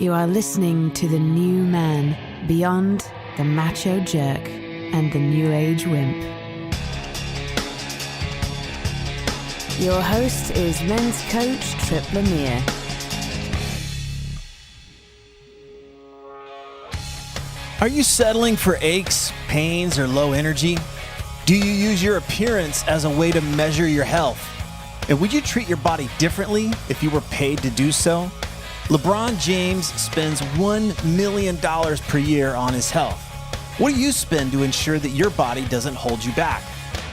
You are listening to the new man, beyond the macho jerk and the new age wimp. Your host is men's coach Tripp Lanier. Are you settling for aches, pains, or low energy? Do you use your appearance as a way to measure your health? And would you treat your body differently if you were paid to do so? Lebron James spends $1 million per year on his health. What do you spend to ensure that your body doesn't hold you back?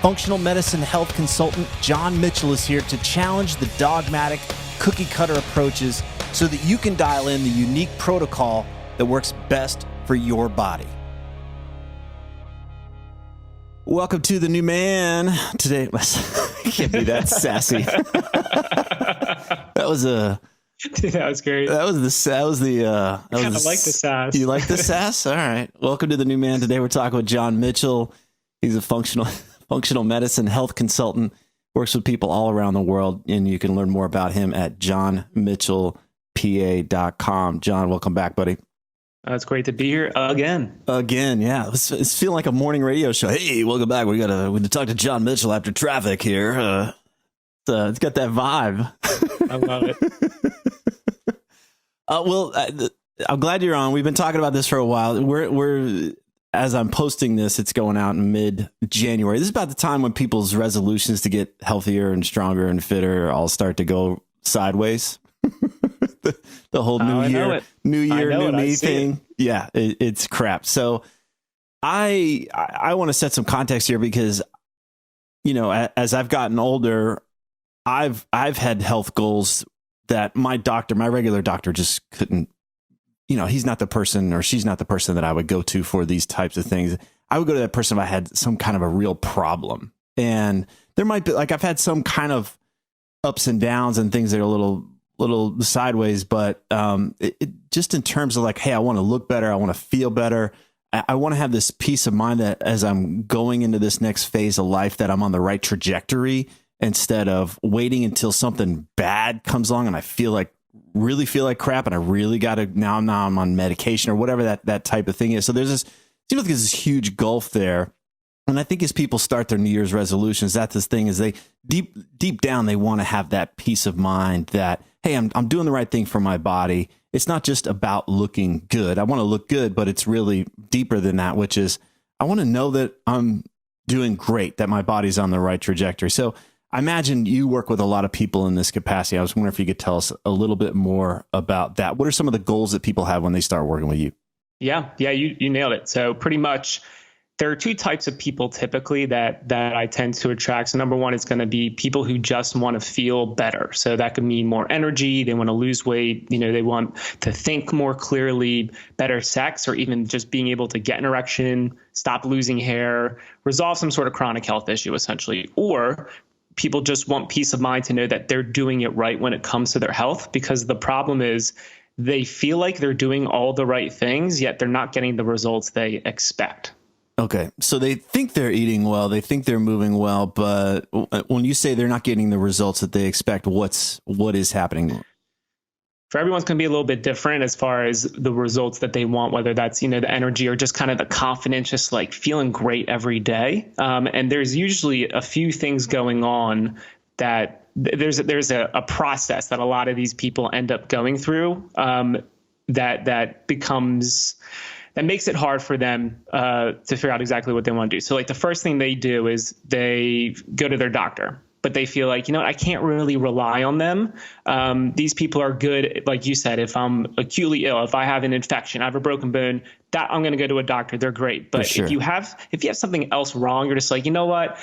Functional medicine health consultant John Mitchell is here to challenge the dogmatic, cookie-cutter approaches so that you can dial in the unique protocol that works best for your body. Welcome to the new man. Today, I can't be that sassy. That was a... Dude, that was great. I kind of like the sass. You like the sass? All right. Welcome to the new man. Today we're talking with John Mitchell. He's a functional medicine health consultant, works with people all around the world, and you can learn more about him at johnmitchellpa.com. John, welcome back, buddy. It's great to be here again. Yeah. It's feeling like a morning radio show. Hey, welcome back. We got to talk to John Mitchell after traffic here. It's got that vibe. I love it. I'm glad you're on. We've been talking about this for a while. We're as I'm posting this, it's going out in mid-January. This is about the time when people's resolutions to get healthier and stronger and fitter all start to go sideways. the whole new year, new me thing. Yeah, it's crap. So I want to set some context here because, you know, as I've gotten older, I've had health goals that my regular doctor just couldn't, you know, he's not the person or she's not the person that I would go to for these types of things. I would go to that person if I had some kind of a real problem. And there might be, like, I've had some kind of ups and downs and things that are a little sideways, but just in terms of like, hey, I want to look better. I want to feel better. I want to have this peace of mind that as I'm going into this next phase of life, that I'm on the right trajectory instead of waiting until something bad comes along and I really feel like crap and I really got to, now I'm on medication or whatever that type of thing is. So there's this huge gulf there. And I think as people start their New Year's resolutions, that's this thing is they deep down, they want to have that peace of mind that, hey, I'm doing the right thing for my body. It's not just about looking good. I want to look good, but it's really deeper than that, which is I want to know that I'm doing great, that my body's on the right trajectory. So I imagine you work with a lot of people in this capacity. I was wondering if you could tell us a little bit more about that. What are some of the goals that people have when they start working with you? Yeah, you nailed it. So pretty much there are two types of people typically that I tend to attract. So number one is going to be people who just want to feel better. So that could mean more energy. They want to lose weight. You know, they want to think more clearly, better sex, or even just being able to get an erection, stop losing hair, resolve some sort of chronic health issue, essentially. Or people just want peace of mind to know that they're doing it right when it comes to their health, because the problem is they feel like they're doing all the right things, yet they're not getting the results they expect. Okay. So they think they're eating well, they think they're moving well, but when you say they're not getting the results that they expect, what is happening? For everyone's going to be a little bit different as far as the results that they want, whether that's, you know, the energy or just kind of the confidence, just like feeling great every day. And there's usually a few things going on that there's a process that a lot of these people end up going through that makes it hard for them to figure out exactly what they want to do. So like the first thing they do is they go to their doctor, but they feel like, you know, I can't really rely on them. These people are good. Like you said, if I'm acutely ill, if I have an infection, I have a broken bone, that I'm going to go to a doctor. They're great. But sure. if you have something else wrong, you're just like, you know what?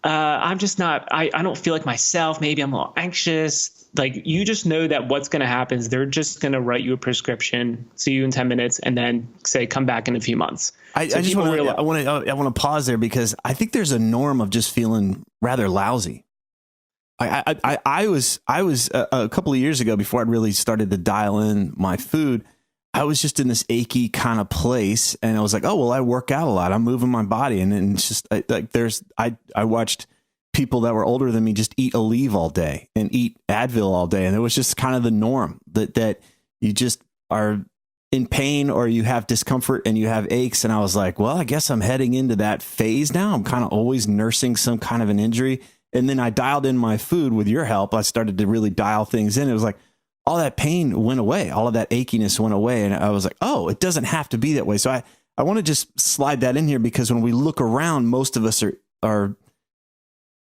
I'm just not, I don't feel like myself. Maybe I'm a little anxious. Like, you just know that what's going to happen is they're just going to write you a prescription, see you in 10 minutes, and then say, come back in a few months. I want to pause there because I think there's a norm of just feeling rather lousy. I was a couple of years ago, before I'd really started to dial in my food, I was just in this achy kind of place, and I was like, oh, well, I work out a lot. I'm moving my body. And it's just like I watched people that were older than me just eat Aleve all day and eat Advil all day. And it was just kind of the norm that you just are in pain or you have discomfort and you have aches. And I was like, well, I guess I'm heading into that phase now. I'm kind of always nursing some kind of an injury. And then I dialed in my food with your help. I started to really dial things in. It was like all that pain went away. All of that achiness went away. And I was like, oh, it doesn't have to be that way. So I want to just slide that in here because when we look around, most of us are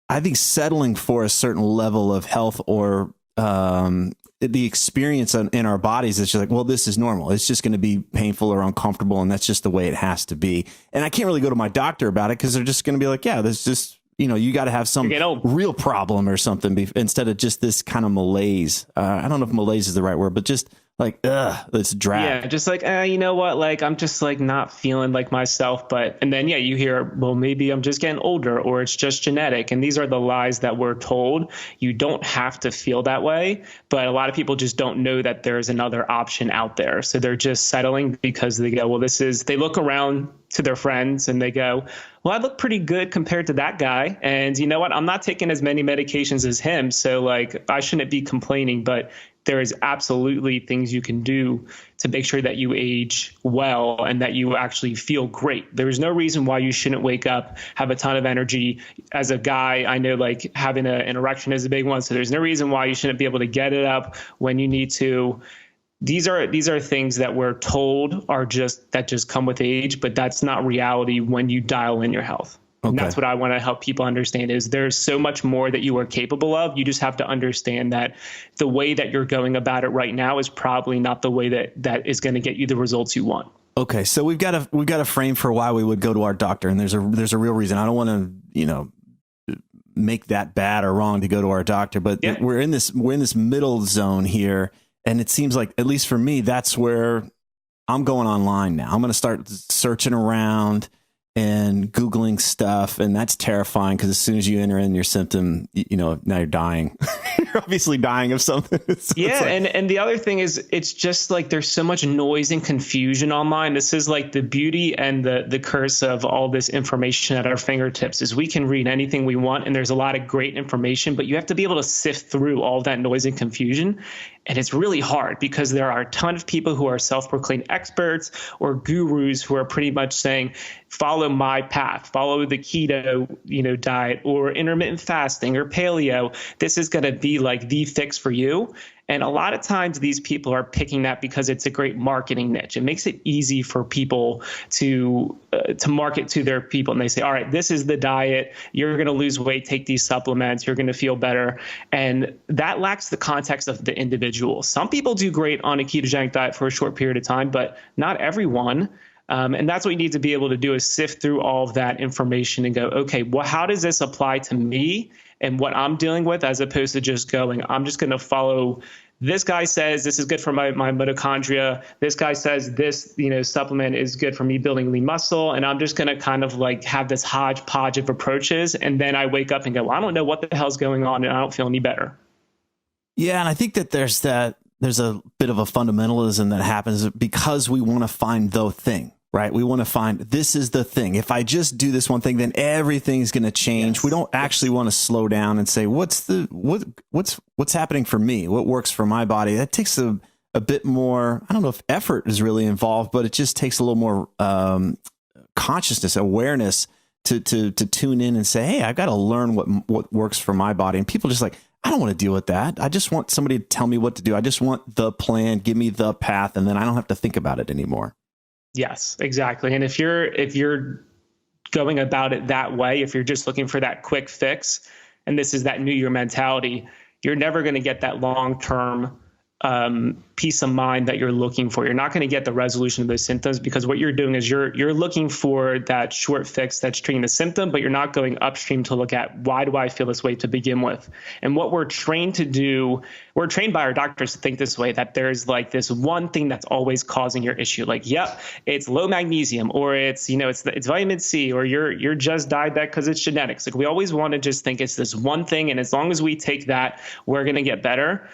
I think settling for a certain level of health or the experience in our bodies is just like, well, this is normal. It's just going to be painful or uncomfortable. And that's just the way it has to be. And I can't really go to my doctor about it because they're just going to be like, yeah, there's just, you got to have some real problem or something instead of just this kind of malaise. I don't know if malaise is the right word, but just like, let's drag. Yeah, just like, you know what? Like, I'm just like not feeling like myself. And then, you hear, well, maybe I'm just getting older or it's just genetic. And these are the lies that we're told. You don't have to feel that way. But a lot of people just don't know that there's another option out there. So they're just settling because they go, well, they look around to their friends and they go, well, I look pretty good compared to that guy. And you know what? I'm not taking as many medications as him. So like, I shouldn't be complaining, but there is absolutely things you can do to make sure that you age well and that you actually feel great. There's no reason why you shouldn't wake up, have a ton of energy. As a guy, I know like having an erection is a big one. So there's no reason why you shouldn't be able to get it up when you need to. These are things that we're told that just come with age, but that's not reality when you dial in your health. Okay. And that's what I want to help people understand is there's so much more that you are capable of. You just have to understand that the way that you're going about it right now is probably not the way that is going to get you the results you want. Okay. So we've got a frame for why we would go to our doctor. And there's a real reason. I don't want to, make that bad or wrong to go to our doctor, but we're in this middle zone here. And it seems like, at least for me, that's where I'm going online now. I'm going to start searching around and Googling stuff. And that's terrifying because as soon as you enter in your symptom, now you're dying. You're obviously dying of something. So yeah. And the other thing is, it's just like there's so much noise and confusion online. This is like the beauty and the curse of all this information at our fingertips is we can read anything we want. And there's a lot of great information, but you have to be able to sift through all that noise and confusion. And it's really hard because there are a ton of people who are self-proclaimed experts or gurus who are pretty much saying, follow my path, follow the keto, diet or intermittent fasting or paleo. This is going to be like the fix for you. And a lot of times these people are picking that because it's a great marketing niche. It makes it easy for people to market to their people. And they say, all right, this is the diet. You're going to lose weight, take these supplements. You're going to feel better. And that lacks the context of the individual. Some people do great on a ketogenic diet for a short period of time, but not everyone. And that's what you need to be able to do is sift through all of that information and go, okay, well, how does this apply to me and what I'm dealing with, as opposed to just going, I'm just going to follow. This guy says this is good for my mitochondria. This guy says this, supplement is good for me building lean muscle. And I'm just going to kind of like have this hodgepodge of approaches. And then I wake up and go, well, I don't know what the hell's going on and I don't feel any better. Yeah. And I think that there's a bit of a fundamentalism that happens because we want to find the thing. Right. We want to find this is the thing. If I just do this one thing, then everything's going to change. Yes. We don't actually want to slow down and say, what's happening for me? What works for my body? That takes a bit more. I don't know if effort is really involved, but it just takes a little more consciousness, awareness to tune in and say, hey, I've got to learn what works for my body. And people just like, I don't want to deal with that. I just want somebody to tell me what to do. I just want the plan, give me the path, and then I don't have to think about it anymore. Yes, exactly. And if you're going about it that way, if you're just looking for that quick fix, and this is that New Year mentality, you're never going to get that long-term peace of mind that you're looking for. You're not going to get the resolution of those symptoms because what you're doing is you're looking for that short fix that's treating the symptom, but you're not going upstream to look at why do I feel this way to begin with. And what we're trained to do, we're trained by our doctors to think this way, that there's like this one thing that's always causing your issue. Like, yep, it's low magnesium, or it's vitamin C, or you're just diabetic because it's genetics. Like we always want to just think it's this one thing. And as long as we take that, we're going to get better.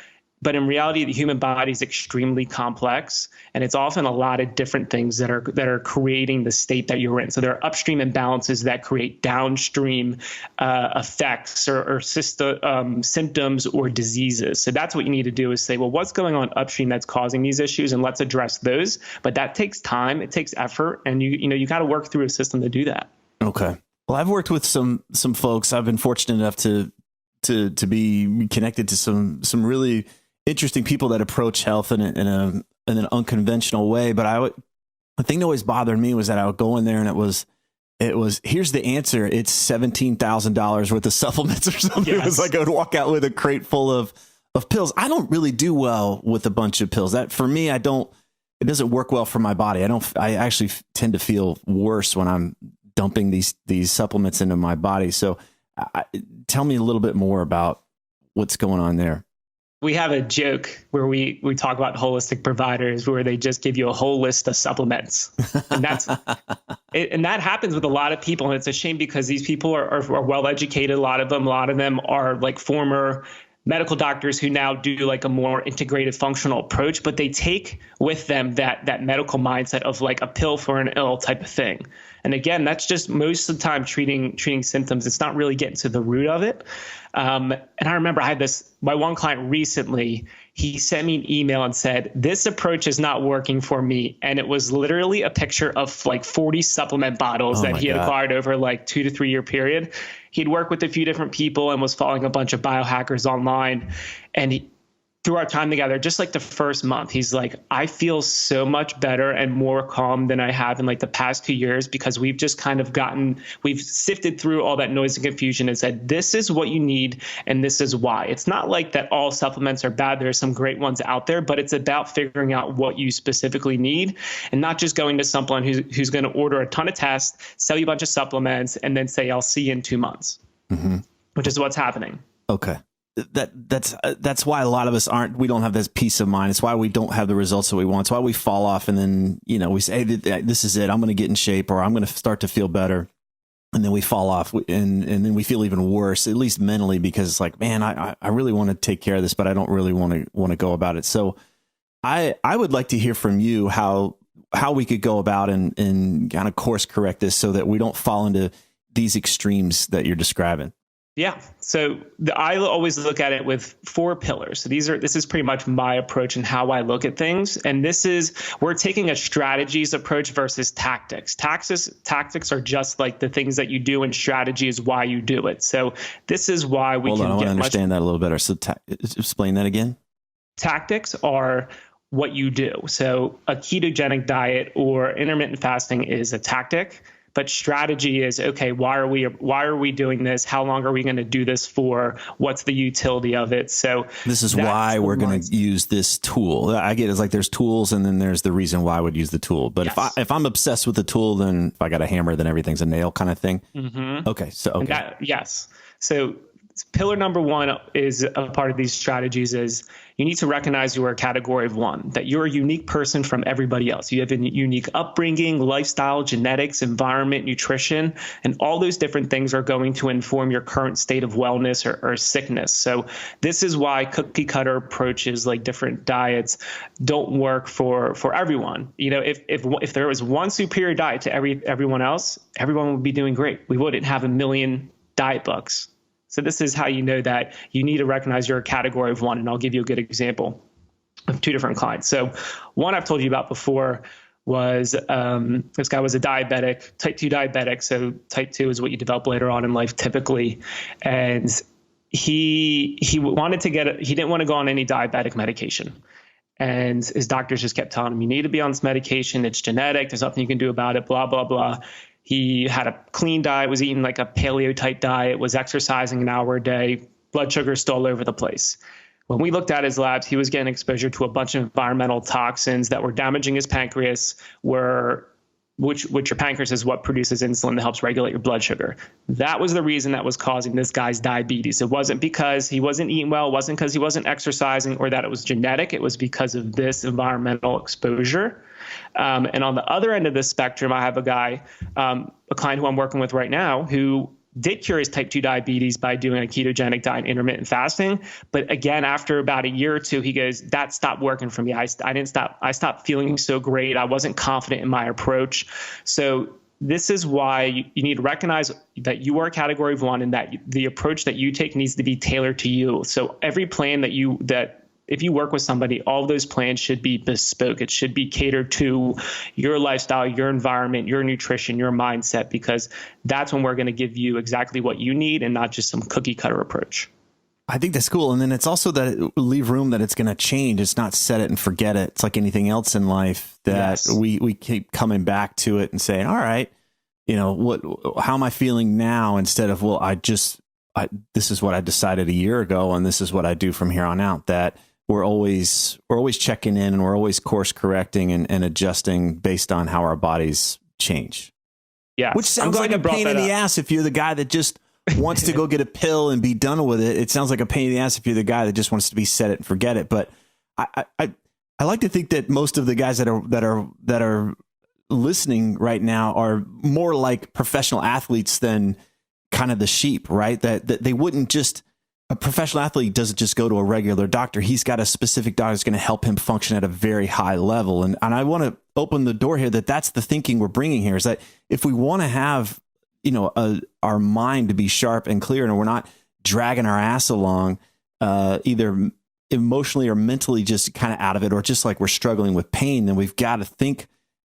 But in reality, the human body is extremely complex, and it's often a lot of different things that are creating the state that you're in. So there are upstream imbalances that create downstream effects or symptoms or diseases. So that's what you need to do, is say, well, what's going on upstream that's causing these issues, and let's address those. But that takes time, it takes effort, and you got to work through a system to do that. Okay. Well, I've worked with some folks. I've been fortunate enough to be connected to some really interesting people that approach health in an unconventional way. But the thing that always bothered me was that I would go in there and it was here's the answer. It's $17,000 worth of supplements or something. Yes. It was like I would walk out with a crate full of pills. I don't really do well with a bunch of pills. That for me, it doesn't work well for my body. I actually tend to feel worse when I'm dumping these supplements into my body. So tell me a little bit more about what's going on there. We have a joke where we talk about holistic providers where they just give you a whole list of supplements. And that happens with a lot of people. And it's a shame because these people are well educated. A lot of them are like former medical doctors who now do like a more integrated functional approach, but they take with them that medical mindset of like a pill for an ill type of thing. And again, that's just most of the time treating symptoms. It's not really getting to the root of it. And I remember I had my one client recently, he sent me an email and said, this approach is not working for me. And it was literally a picture of like 40 supplement bottles that he had acquired over like 2 to 3 year period. He'd worked with a few different people and was following a bunch of biohackers online. And through our time together, just like the first month, he's like, I feel so much better and more calm than I have in like the past 2 years, because we've just kind of we've sifted through all that noise and confusion and said, this is what you need and this is why. It's not like that all supplements are bad. There are some great ones out there, but it's about figuring out what you specifically need and not just going to someone who's going to order a ton of tests, sell you a bunch of supplements, and then say, I'll see you in 2 months, which is what's happening. Okay. That's why a lot of us we don't have this peace of mind. It's why we don't have the results that we want. It's why we fall off and then, we say, hey, this is it. I'm going to get in shape, or I'm going to start to feel better. And then we fall off and then we feel even worse, at least mentally, because it's like, man, I really want to take care of this, but I don't really want to go about it. So I would like to hear from you how we could go about and kind of course correct this so that we don't fall into these extremes that you're describing. Yeah. So I always look at it with 4 pillars. So this is pretty much my approach and how I look at things. And we're taking a strategies approach versus tactics. Tactics are just like the things that you do, and strategy is why you do it. So this is why we Hold on, I want to understand that a little better. So explain that again. Tactics are what you do. So a ketogenic diet or intermittent fasting is a tactic. But strategy is, okay, why are we doing this? How long are we going to do this for? What's the utility of it? So this is why we're going to use this tool. I get it's like there's tools and then there's the reason why I would use the tool. But yes. if I'm obsessed with the tool, then if I got a hammer, then everything's a nail kind of thing. Mm-hmm. Okay. So, okay. Yes. So pillar number 1 is a part of these strategies is you need to recognize you are a category of 1, that you're a unique person from everybody else. You have a unique upbringing, lifestyle, genetics, environment, nutrition, and all those different things are going to inform your current state of wellness or sickness. So this is why cookie cutter approaches like different diets don't work for everyone. If there was one superior diet to everyone else, everyone would be doing great. We wouldn't have a million diet books. So this is how you know that you need to recognize you're a category of 1. And I'll give you a good example of 2 different clients. So one I've told you about before was this guy was a diabetic, type 2 diabetic. So type 2 is what you develop later on in life typically. And he wanted to he didn't want to go on any diabetic medication. And his doctors just kept telling him, you need to be on this medication. It's genetic. There's nothing you can do about it, blah, blah, blah. He had a clean diet, was eating like a paleo type diet, was exercising an hour a day, blood sugar still all over the place. When we looked at his labs, he was getting exposure to a bunch of environmental toxins that were damaging his pancreas, which your pancreas is what produces insulin that helps regulate your blood sugar. That was the reason that was causing this guy's diabetes. It wasn't because he wasn't eating well, it wasn't because he wasn't exercising or that it was genetic. It was because of this environmental exposure. And on the other end of the spectrum, I have a client who I'm working with right now who did cure his type 2 diabetes by doing a ketogenic diet, intermittent fasting. But again, after about a year or two, he goes, that stopped working for me. I stopped feeling so great. I wasn't confident in my approach. So this is why you need to recognize that you are category of one and that the approach that you take needs to be tailored to you. So every plan that if you work with somebody, all those plans should be bespoke. It should be catered to your lifestyle, your environment, your nutrition, your mindset, because that's when we're going to give you exactly what you need and not just some cookie cutter approach. I think that's cool. And then it's also that it leave room that it's going to change. It's not set it and forget it. It's like anything else in life that we keep coming back to it and saying, all right, how am I feeling now? Instead of, well, this is what I decided a year ago, and this is what I do from here on out. That we're always checking in, and we're always course correcting and adjusting based on how our bodies change. Yeah. Which sounds like a pain in the ass if you're the guy that just wants to go get a pill and be done with it. It sounds like a pain in the ass if you're the guy that just wants to be set it and forget it. But I like to think that most of the guys that are listening right now are more like professional athletes than kind of the sheep, right? That they wouldn't just, a professional athlete doesn't just go to a regular doctor. He's got a specific doctor that's going to help him function at a very high level. And I want to open the door here that's the thinking we're bringing here, is that if we want to have, our mind to be sharp and clear, and we're not dragging our ass along, either emotionally or mentally just kind of out of it, or just like we're struggling with pain, then we've got to think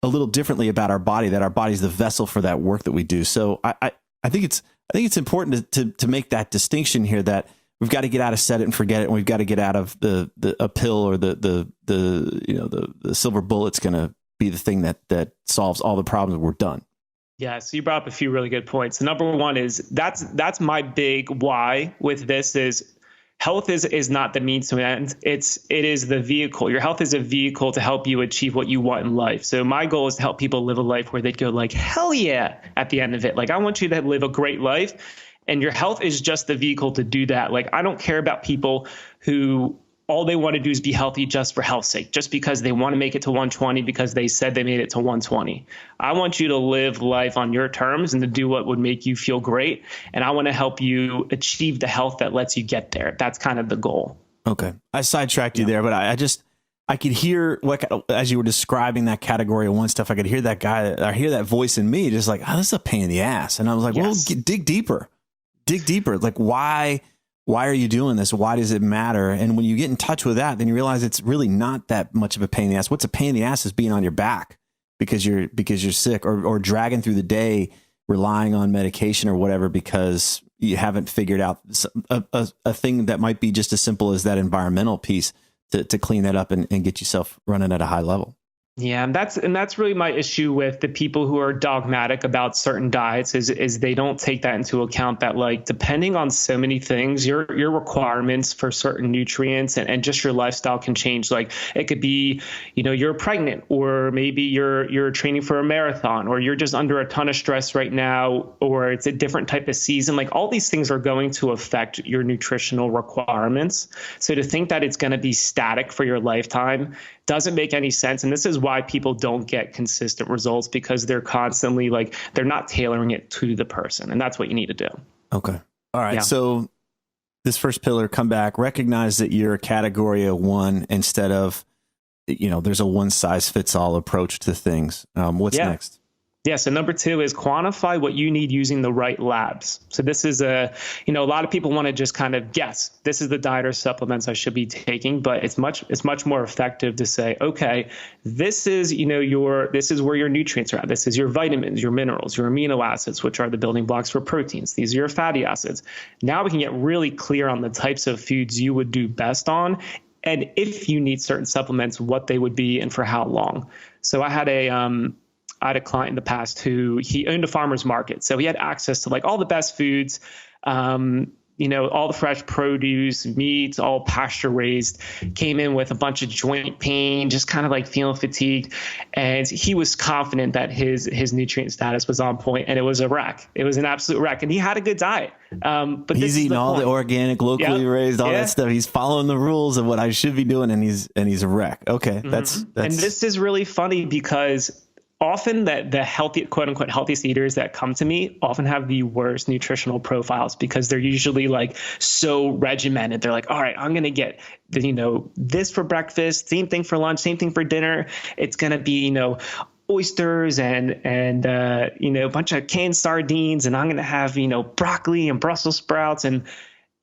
a little differently about our body, that our body's the vessel for that work that we do. So I think it's important to make that distinction here, that we've got to get out of set it and forget it, and we've got to get out of a pill or the silver bullet's going to be the thing that solves all the problems. We're done. Yeah, so you brought up a few really good points. The number one is that's my big why with this is health is not the means to an end. It is the vehicle. Your health is a vehicle to help you achieve what you want in life. So my goal is to help people live a life where they go like, hell yeah, at the end of it. Like, I want you to live a great life, and your health is just the vehicle to do that. Like, I don't care about people who all they want to do is be healthy just for health's sake, just because they want to make it to 120 because they said they made it to 120. I want you to live life on your terms and to do what would make you feel great. And I want to help you achieve the health that lets you get there. That's kind of the goal. Okay. I sidetracked you there, but I could hear, as you were describing that category of one stuff, I could hear that guy, I hear that voice in me just like, oh, this is a pain in the ass. And I was like, well, dig deeper. Like, why are you doing this? Why does it matter? And when you get in touch with that, then you realize it's really not that much of a pain in the ass. What's a pain in the ass is being on your back because you're sick, or dragging through the day, relying on medication or whatever, because you haven't figured out a thing that might be just as simple as that environmental piece to clean that up and get yourself running at a high level. Yeah, and that's really my issue with the people who are dogmatic about certain diets is they don't take that into account, that like, depending on so many things, your requirements for certain nutrients and just your lifestyle can change. Like, it could be, you're pregnant, or maybe you're training for a marathon, or you're just under a ton of stress right now, or it's a different type of season. Like, all these things are going to affect your nutritional requirements. So to think that it's going to be static for your lifetime doesn't make any sense. And this is why people don't get consistent results, because they're constantly like, they're not tailoring it to the person. And that's what you need to do. Okay. All right. Yeah. So this first pillar, come back, recognize that you're a category of one instead of, there's a one size fits all approach to things. What's next? Yeah. So number two is quantify what you need using the right labs. So this is a lot of people want to just kind of guess, this is the diet or supplements I should be taking, but it's much more effective to say, okay, this is, this is where your nutrients are at. This is your vitamins, your minerals, your amino acids, which are the building blocks for proteins. These are your fatty acids. Now we can get really clear on the types of foods you would do best on, and if you need certain supplements, what they would be and for how long. So I had a client in the past who he owned a farmer's market. So he had access to like all the best foods, all the fresh produce, meats, all pasture raised, came in with a bunch of joint pain, just kind of like feeling fatigued. And he was confident that his nutrient status was on point, and it was a wreck. It was an absolute wreck. And he had a good diet. But he's eating all the organic, locally raised, all that stuff. He's following the rules of what I should be doing. And he's a wreck. Okay. That's, and this is really funny because often the healthy, quote unquote, healthiest eaters that come to me often have the worst nutritional profiles because they're usually like so regimented. They're like, all right, I'm going to get, this for breakfast, same thing for lunch, same thing for dinner. It's going to be, oysters and a bunch of canned sardines, and I'm going to have, broccoli and Brussels sprouts. And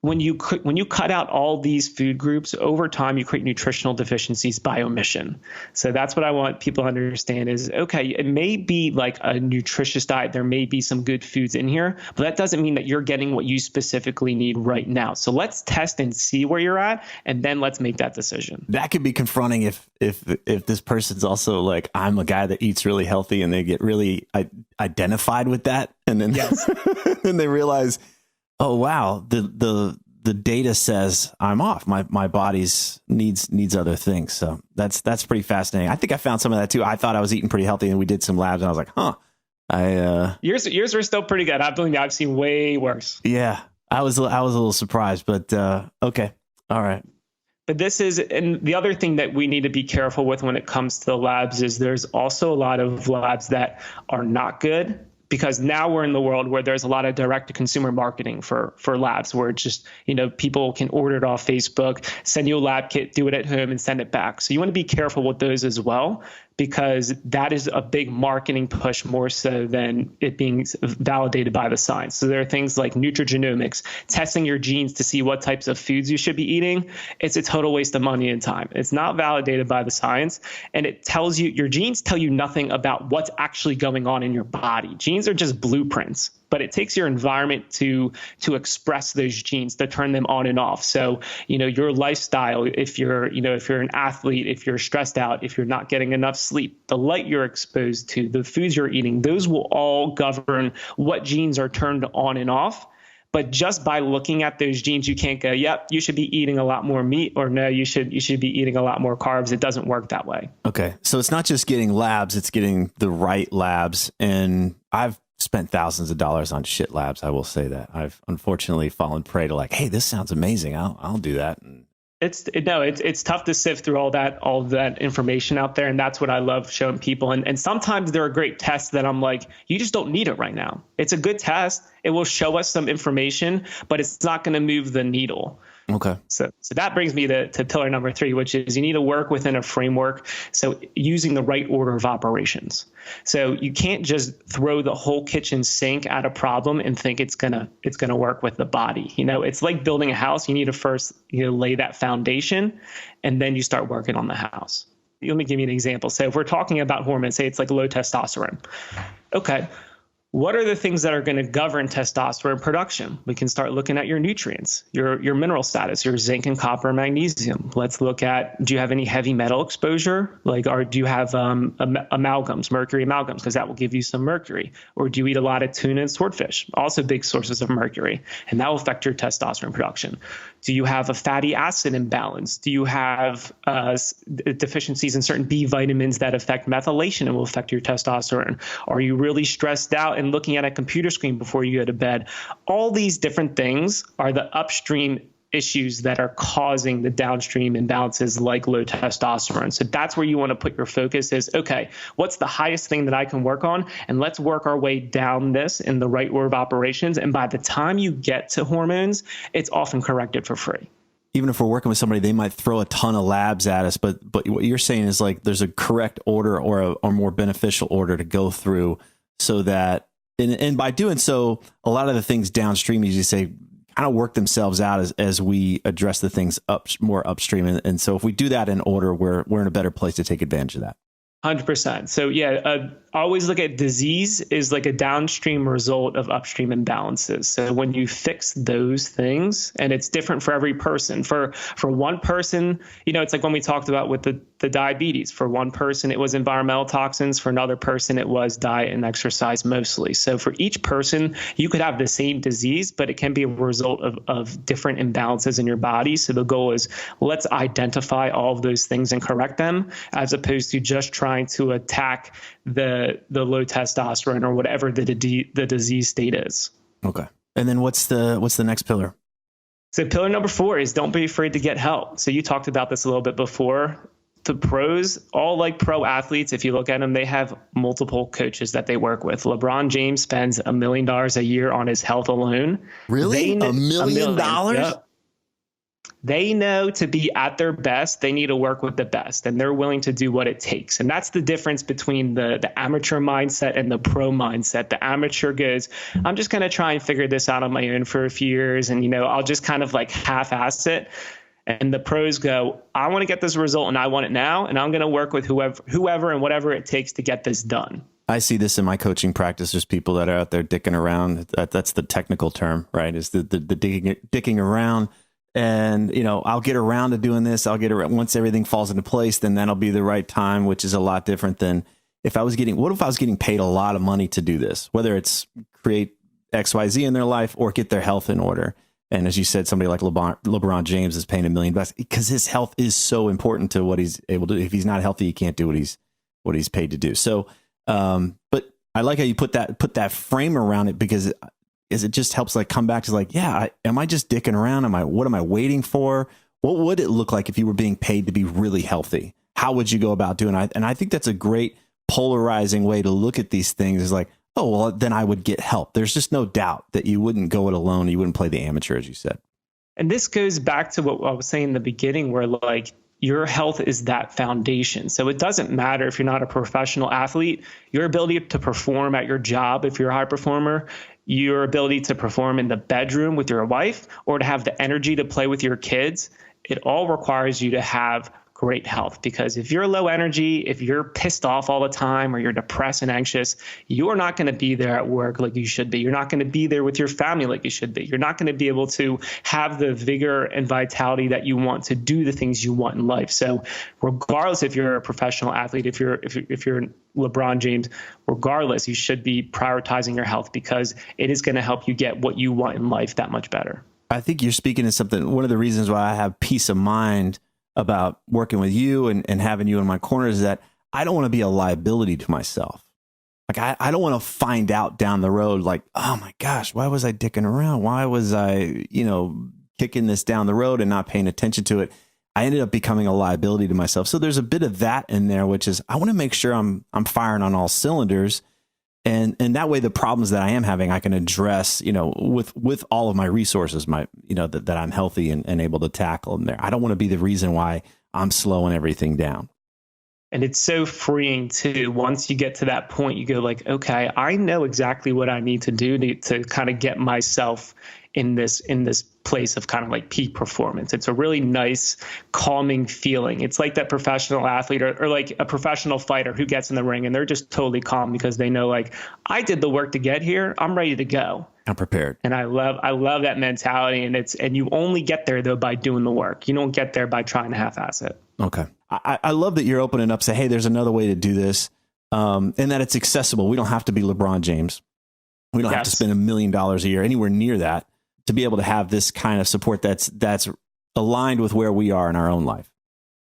when you cut out all these food groups over time, you create nutritional deficiencies by omission. So that's what I want people to understand is, okay, it may be like a nutritious diet. There may be some good foods in here, but that doesn't mean that you're getting what you specifically need right now. So let's test and see where you're at, and then let's make that decision. That could be confronting if this person's also like, I'm a guy that eats really healthy, and they get really identified with that. And then, yes. then they realize, oh, wow, the data says I'm off. My body's needs other things. So that's pretty fascinating. I think I found some of that too. I thought I was eating pretty healthy, and we did some labs, and I was like, yours were still pretty good. I believe me, I've seen way worse. Yeah, I was a little surprised, but okay, all right. But and the other thing that we need to be careful with when it comes to the labs is there's also a lot of labs that are not good. Because now we're in the world where there's a lot of direct to consumer marketing for labs, where it's just, people can order it off Facebook, send you a lab kit, do it at home, and send it back. So you want to be careful with those as well, because that is a big marketing push more so than it being validated by the science. So there are things like nutrigenomics, testing your genes to see what types of foods you should be eating. It's a total waste of money and time. It's not validated by the science, and it tells you, your genes tell you nothing about what's actually going on in your body. Genes are just blueprints, but it takes your environment to express those genes, to turn them on and off. So, your lifestyle, if you're an athlete, if you're stressed out, if you're not getting enough sleep, the light you're exposed to, the foods you're eating, those will all govern what genes are turned on and off. But just by looking at those genes, you can't go, yep, you should be eating a lot more meat, or no, you should be eating a lot more carbs. It doesn't work that way. Okay. So it's not just getting labs, it's getting the right labs. And I've spent thousands of dollars on shit labs. I will say that. I've unfortunately fallen prey to like, hey, this sounds amazing. I'll do that. And it's tough to sift through all that information out there. And that's what I love showing people. And sometimes there are great tests that I'm like, you just don't need it right now. It's a good test. It will show us some information, but it's not going to move the needle. Okay. So that brings me to pillar number 3, which is you need to work within a framework. So using the right order of operations. So you can't just throw the whole kitchen sink at a problem and think it's gonna work with the body. It's like building a house. You need to first lay that foundation, and then you start working on the house. Let me give you an example. So if we're talking about hormones, say it's like low testosterone. Okay. What are the things that are going to govern testosterone production? We can start looking at your nutrients, your mineral status, your zinc and copper and magnesium. Let's look at, do you have any heavy metal exposure? Or do you have amalgams, mercury amalgams, because that will give you some mercury? Or do you eat a lot of tuna and swordfish? Also big sources of mercury, and that will affect your testosterone production. Do you have a fatty acid imbalance? Do you have deficiencies in certain B vitamins that affect methylation and will affect your testosterone? Are you really stressed out and looking at a computer screen before you go to bed? All these different things are the upstream issues that are causing the downstream imbalances like low testosterone. So that's where you want to put your focus is, okay, what's the highest thing that I can work on? And let's work our way down this in the right order of operations. And by the time you get to hormones, it's often corrected for free. Even if we're working with somebody, they might throw a ton of labs at us, but what you're saying is like there's a correct order or a more beneficial order to go through, so that and by doing so, a lot of the things downstream, as you say, kind of work themselves out as we address the things more upstream. And so if we do that in order, we're in a better place to take advantage of that. 100%. So yeah, always look at disease is like a downstream result of upstream imbalances. So when you fix those things, and it's different for every person. For one person, it's like when we talked about with the diabetes. For one person, it was environmental toxins. For another person, it was diet and exercise mostly. So for each person, you could have the same disease, but it can be a result of different imbalances in your body. So the goal is let's identify all of those things and correct them, as opposed to just trying to attack the low testosterone or whatever the disease state is. Okay. And then what's the next pillar? So pillar number 4 is don't be afraid to get help. So you talked about this a little bit before. the pros, all like pro athletes, if you look at them, they have multiple coaches that they work with. LeBron James spends $1 million a year on his health alone. Really? $1 million? Yep. They know to be at their best, they need to work with the best, and they're willing to do what it takes. And that's the difference between the amateur mindset and the pro mindset. The amateur goes, I'm just going to try and figure this out on my own for a few years. And, I'll just kind of like half-ass it. And the pros go, I want to get this result and I want it now. And I'm going to work with whoever and whatever it takes to get this done. I see this in my coaching practice. There's people that are out there dicking around. That's the technical term, right? Is the dicking around. And, I'll get around to doing this. I'll get around once everything falls into place, then that'll be the right time, which is a lot different than what if I was getting paid a lot of money to do this, whether it's create XYZ in their life or get their health in order. And as you said, somebody like LeBron James is paying $1 million because his health is so important to what he's able to do. If he's not healthy, he can't do what he's paid to do. So, but I like how you put that frame around it, because it just helps like come back to like, am I just dicking around? What am I waiting for? What would it look like if you were being paid to be really healthy? How would you go about doing it? And I think that's a great polarizing way to look at these things, is like, oh, well, then I would get help. There's just no doubt that you wouldn't go it alone. You wouldn't play the amateur, as you said. And this goes back to what I was saying in the beginning, where like your health is that foundation. So it doesn't matter if you're not a professional athlete, your ability to perform at your job, if you're a high performer, your ability to perform in the bedroom with your wife, or to have the energy to play with your kids, it all requires you to have great health. Because if you're low energy, if you're pissed off all the time, or you're depressed and anxious, you're not going to be there at work like you should be. You're not going to be there with your family like you should be. You're not going to be able to have the vigor and vitality that you want to do the things you want in life. So regardless if you're a professional athlete, if you're LeBron James, regardless, you should be prioritizing your health, because it is going to help you get what you want in life that much better. I think you're speaking to something. One of the reasons why I have peace of mind about working with you and having you in my corner is that I don't want to be a liability to myself. Like I don't want to find out down the road, like, oh my gosh, why was I dicking around? Why was I, kicking this down the road and not paying attention to it? I ended up becoming a liability to myself. So there's a bit of that in there, which is I want to make sure I'm firing on all cylinders. And that way, the problems that I am having, I can address, with all of my resources, that I'm healthy and able to tackle them there. I don't want to be the reason why I'm slowing everything down. And it's so freeing too. Once you get to that point, you go like, okay, I know exactly what I need to do to kind of get myself in this place of kind of like peak performance. It's a really nice, calming feeling. It's like that professional athlete or like a professional fighter who gets in the ring and they're just totally calm because they know like, I did the work to get here. I'm ready to go. I'm prepared. And I love that mentality. And you only get there though by doing the work. You don't get there by trying to half-ass it. Okay. I love that you're opening up, say, hey, there's another way to do this. And that it's accessible. We don't have to be LeBron James. We don't have to spend $1 million a year, anywhere near that, to be able to have this kind of support that's aligned with where we are in our own life.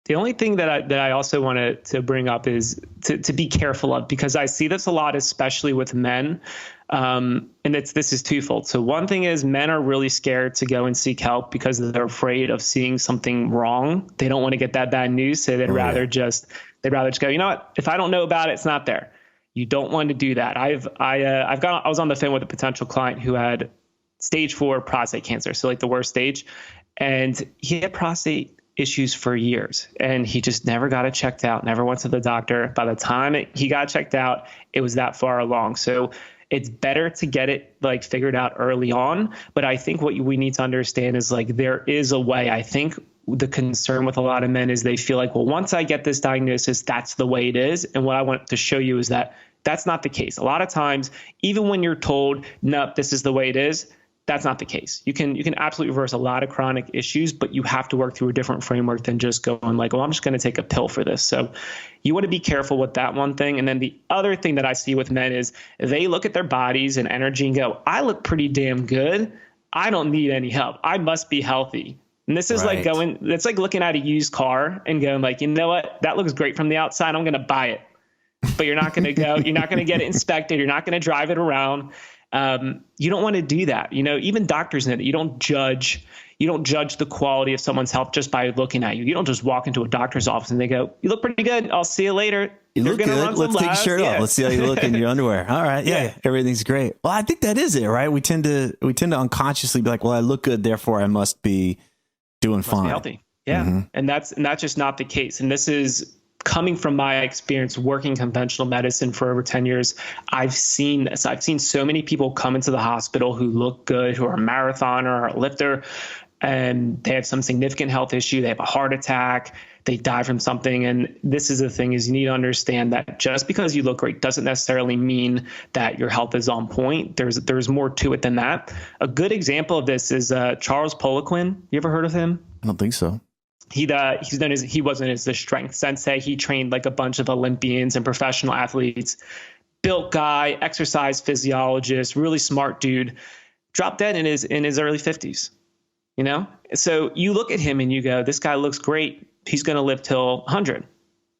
The only thing that I also wanted to bring up is to be careful of, because I see this a lot, especially with men. And this is twofold. So one thing is men are really scared to go and seek help because they're afraid of seeing something wrong. They don't want to get that bad news. So they'd rather just go, you know what, if I don't know about it, it's not there. You don't want to do that. I was on the phone with a potential client who had stage 4 prostate cancer. So like the worst stage, and he had prostate issues for years and he just never got it checked out, never went to the doctor. By the time he got checked out, it was that far along. So it's better to get it like figured out early on. But I think what we need to understand is like, there is a way. I think the concern with a lot of men is they feel like, well, once I get this diagnosis, that's the way it is. And what I want to show you is that that's not the case. A lot of times, even when you're told, no, this is the way it is, that's not the case. You can absolutely reverse a lot of chronic issues, but you have to work through a different framework than just going like, well, I'm just going to take a pill for this. So you want to be careful with that one thing. And then the other thing that I see with men is they look at their bodies and energy and go, I look pretty damn good. I don't need any help. I must be healthy. And this is like it's like looking at a used car and going like, you know what, that looks great from the outside. I'm going to buy it. But you're not going to go, you're not going to get it inspected. You're not going to drive it around. You don't want to do that. Even doctors know that you don't judge the quality of someone's health just by looking at you. You don't just walk into a doctor's office and they go, "You look pretty good. I'll see you later." You look good. Let's take your shirt off. Let's see how you look in your underwear. All right. Yeah. Everything's great. Well, I think that is it, right? We tend to unconsciously be like, well, I look good, therefore I must be doing fine. Be healthy. Yeah. Mm-hmm. And that's just not the case. And this is coming from my experience working conventional medicine for over 10 years. I've seen this. I've seen so many people come into the hospital who look good, who are a marathoner or a lifter, and they have some significant health issue. They have a heart attack. They die from something. And this is the thing, is you need to understand that just because you look great doesn't necessarily mean that your health is on point. There's more to it than that. A good example of this is Charles Poliquin. You ever heard of him? I don't think so. He wasn't as the strength sensei. He trained like a bunch of Olympians and professional athletes. Built guy, exercise physiologist, really smart dude. Dropped dead in his early 50s. So you look at him and you go, this guy looks great. He's going to live till 100,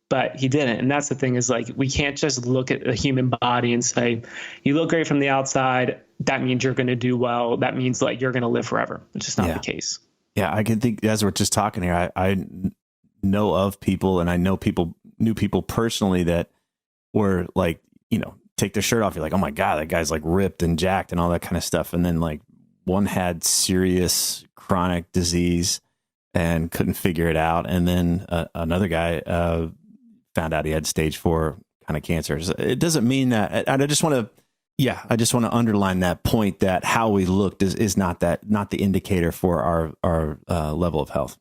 but he didn't. And that's the thing, is like, we can't just look at the human body and say, you look great from the outside. That means you're going to do well. That means like you're going to live forever. It's just not the case. Yeah. I can think, as we're just talking here, I know of people, and I knew people personally that were like, take their shirt off. You're like, oh my God, that guy's like ripped and jacked and all that kind of stuff. And then like one had serious chronic disease and couldn't figure it out. And then another guy found out he had stage 4 kind of cancer. It doesn't mean that. I just want to underline that point, that how we looked is not the indicator for our level of health.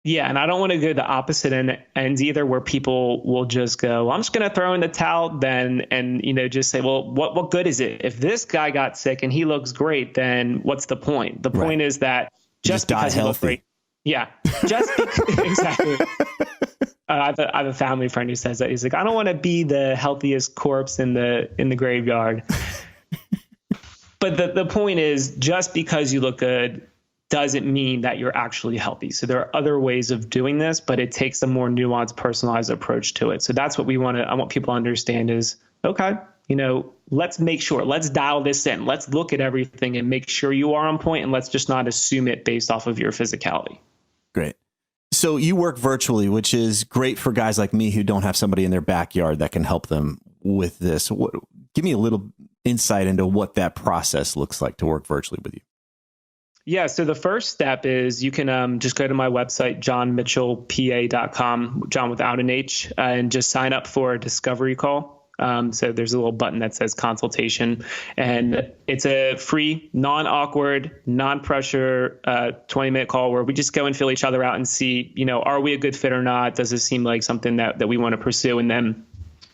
Yeah. And I don't want to go the opposite ends either, where people will just go, well, I'm just going to throw in the towel then, and, just say, well, what good is it? If this guy got sick and he looks great, then what's the point? The point is that just because he looks great. Yeah, exactly. I have a family friend who says that. He's like, I don't want to be the healthiest corpse in the graveyard. But the point is, just because you look good doesn't mean that you're actually healthy. So there are other ways of doing this, but it takes a more nuanced, personalized approach to it. So that's what I want people to understand is, okay, let's make sure, let's dial this in. Let's look at everything and make sure you are on point, and let's just not assume it based off of your physicality. Great. So you work virtually, which is great for guys like me who don't have somebody in their backyard that can help them with this. Give me a little insight into what that process looks like to work virtually with you. Yeah. So the first step is you can just go to my website, johnmitchellpa.com, John without an H, and just sign up for a discovery call. So there's a little button that says consultation, and it's a free, non-awkward, non-pressure 20-minute call where we just go and feel each other out and see, are we a good fit or not? Does this seem like something that we want to pursue? And then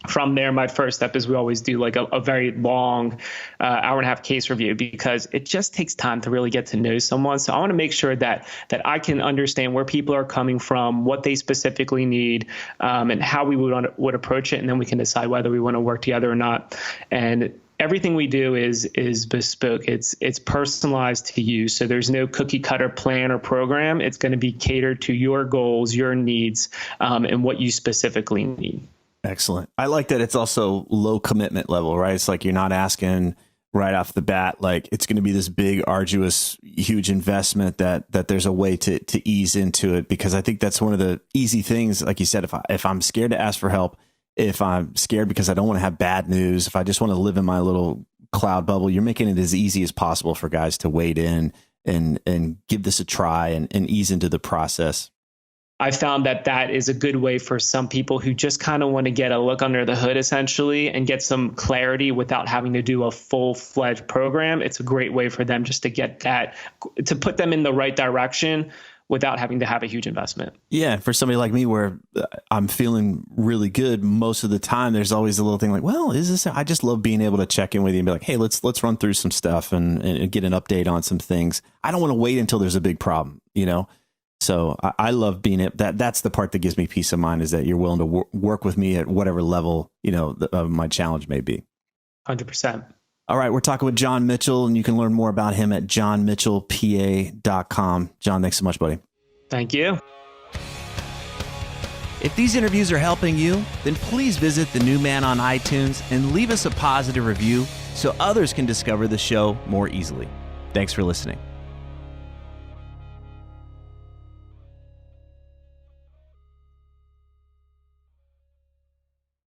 from there, my first step is we always do like a very long hour and a half case review, because it just takes time to really get to know someone. So I want to make sure that I can understand where people are coming from, what they specifically need, and how we would approach it. And then we can decide whether we want to work together or not. And everything we do is bespoke. It's personalized to you. So there's no cookie cutter plan or program. It's going to be catered to your goals, your needs, and what you specifically need. Excellent. I like that it's also low commitment level, right? It's like you're not asking right off the bat, like it's going to be this big, arduous, huge investment, that there's a way to ease into it. Because I think that's one of the easy things. Like you said, if I'm scared to ask for help, if I'm scared because I don't want to have bad news, if I just want to live in my little cloud bubble, you're making it as easy as possible for guys to wade in and give this a try and ease into the process. I found that is a good way for some people who just kind of want to get a look under the hood, essentially, and get some clarity without having to do a full-fledged program. It's a great way for them just to get that, to put them in the right direction without having to have a huge investment. Yeah. For somebody like me, where I'm feeling really good most of the time, there's always a little thing like, well, is this, I just love being able to check in with you and be like, hey, let's run through some stuff and get an update on some things. I don't want to wait until there's a big problem, So I love being that's the part that gives me peace of mind, is that you're willing to work with me at whatever level, my challenge may be. 100%. All right. We're talking with John Mitchell, and you can learn more about him at johnmitchellpa.com. John, thanks so much, buddy. Thank you. If these interviews are helping you, then please visit The New Man on iTunes and leave us a positive review so others can discover the show more easily. Thanks for listening.